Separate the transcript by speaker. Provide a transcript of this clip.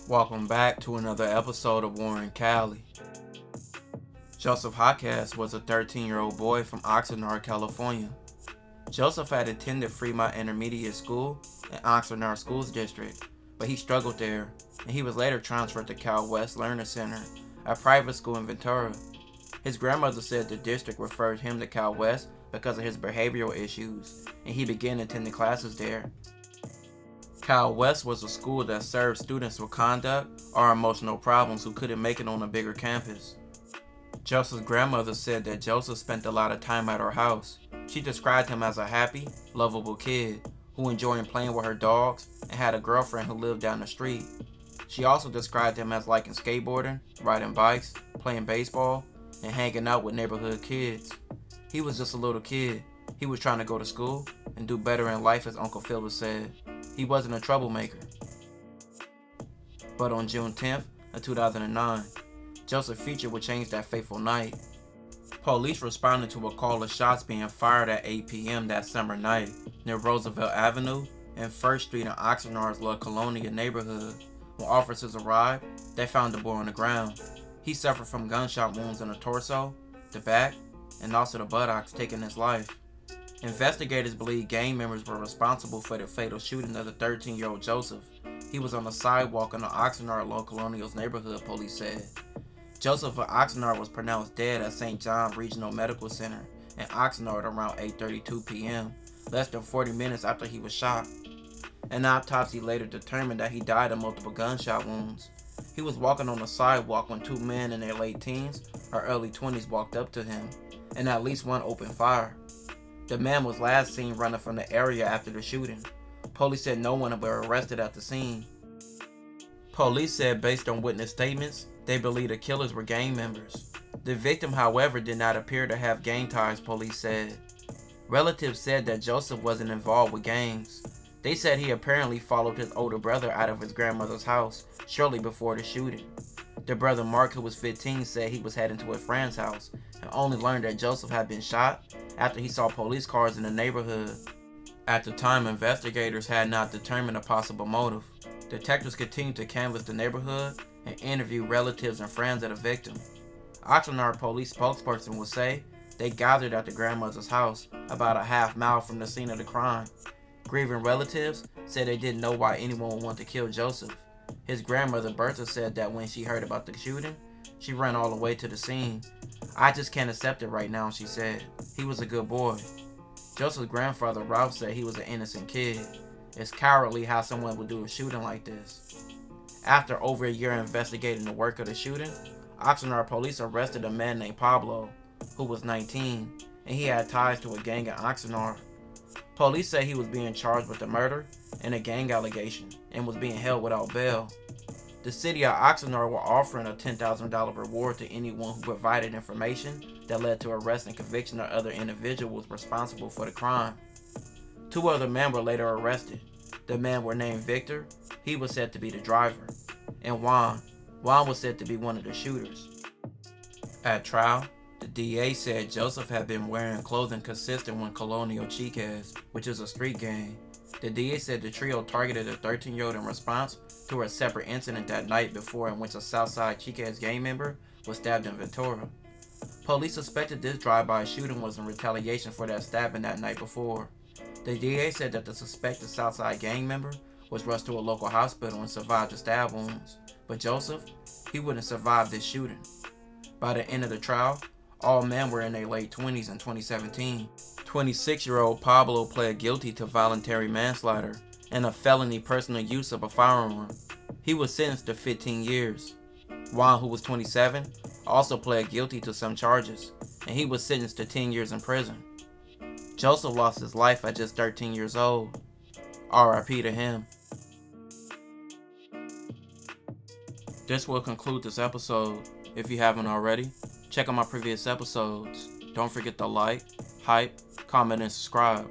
Speaker 1: Welcome back to another episode of Warren Cali. Joseph Jacquez was a 13-year-old boy from Oxnard, California. Joseph had attended Fremont Intermediate School in Oxnard Schools District, but he struggled there, and he was later transferred to Cal West Learner Center, a private school in Ventura. His grandmother said the district referred him to Cal West because of his behavioral issues, and he began attending classes there. Cal West was a school that served students with conduct or emotional problems who couldn't make it on a bigger campus. Joseph's grandmother said that Joseph spent a lot of time at her house. She described him as a happy, lovable kid who enjoyed playing with her dogs and had a girlfriend who lived down the street. She also described him as liking skateboarding, riding bikes, playing baseball, and hanging out with neighborhood kids. He was just a little kid. He was trying to go to school and do better in life, as Uncle Phyllis said. He wasn't a troublemaker. But on June 10th of 2009, Joseph's future would change that fateful night. Police responded to a call of shots being fired at 8 p.m. that summer night near Roosevelt Avenue and 1st Street in Oxnard's La Colonia neighborhood. When officers arrived, they found the boy on the ground. He suffered from gunshot wounds in the torso, the back, and also the buttocks, taking his life. Investigators believe gang members were responsible for the fatal shooting of the 13-year-old Joseph. He was on the sidewalk in the Oxnard La Colonial's neighborhood, police said. Joseph of Oxnard was pronounced dead at St. John Regional Medical Center in Oxnard around 8:32 p.m., less than 40 minutes after he was shot. An autopsy later determined that he died of multiple gunshot wounds. He was walking on the sidewalk when two men in their late teens or early 20s walked up to him, and at least one opened fire. The man was last seen running from the area after the shooting. Police said no one were arrested at the scene. Police said based on witness statements, they believe the killers were gang members. The victim, however, did not appear to have gang ties, police said. Relatives said that Joseph wasn't involved with gangs. They said he apparently followed his older brother out of his grandmother's house shortly before the shooting. The brother Mark, who was 15, said he was heading to a friend's house and only learned that Joseph had been shot after he saw police cars in the neighborhood. At the time, investigators had not determined a possible motive. Detectives continued to canvass the neighborhood and interview relatives and friends of the victim. Oxnard police spokesperson would say they gathered at the grandmother's house about a half-mile from the scene of the crime. Grieving relatives said they didn't know why anyone would want to kill Joseph. His grandmother Bertha said that when she heard about the shooting, she ran all the way to the scene. "I just can't accept it right now," she said. "He was a good boy." Joseph's grandfather Ralph said he was an innocent kid. "It's cowardly how someone would do a shooting like this." After over a year investigating the work of the shooting, Oxnard police arrested a man named Pablo, who was 19, and he had ties to a gang in Oxnard. Police say he was being charged with the murder and a gang allegation and was being held without bail. The city of Oxnard were offering a $10,000 reward to anyone who provided information that led to arrest and conviction of other individuals responsible for the crime. Two other men were later arrested. The men were named Victor, he was said to be the driver, and Juan was said to be one of the shooters. At trial, the DA said Joseph had been wearing clothing consistent with Colonia Chiques, which is a street gang. The DA said the trio targeted a 13-year-old in response to a separate incident that night before in which a Southside Chiques gang member was stabbed in Ventura. Police suspected this drive-by shooting was in retaliation for that stabbing that night before. The DA said that the suspected Southside gang member was rushed to a local hospital and survived the stab wounds, but Joseph, he wouldn't survive this shooting. By the end of the trial, all men were in their late 20s in 2017. 26-year-old Pablo pled guilty to voluntary manslaughter and a felony personal use of a firearm. He was sentenced to 15 years. Juan, who was 27, also pled guilty to some charges, and he was sentenced to 10 years in prison. Joseph lost his life at just 13 years old. R.I.P. to him. This will conclude this episode. If you haven't already, check out my previous episodes. Don't forget to like, hype, comment, and subscribe.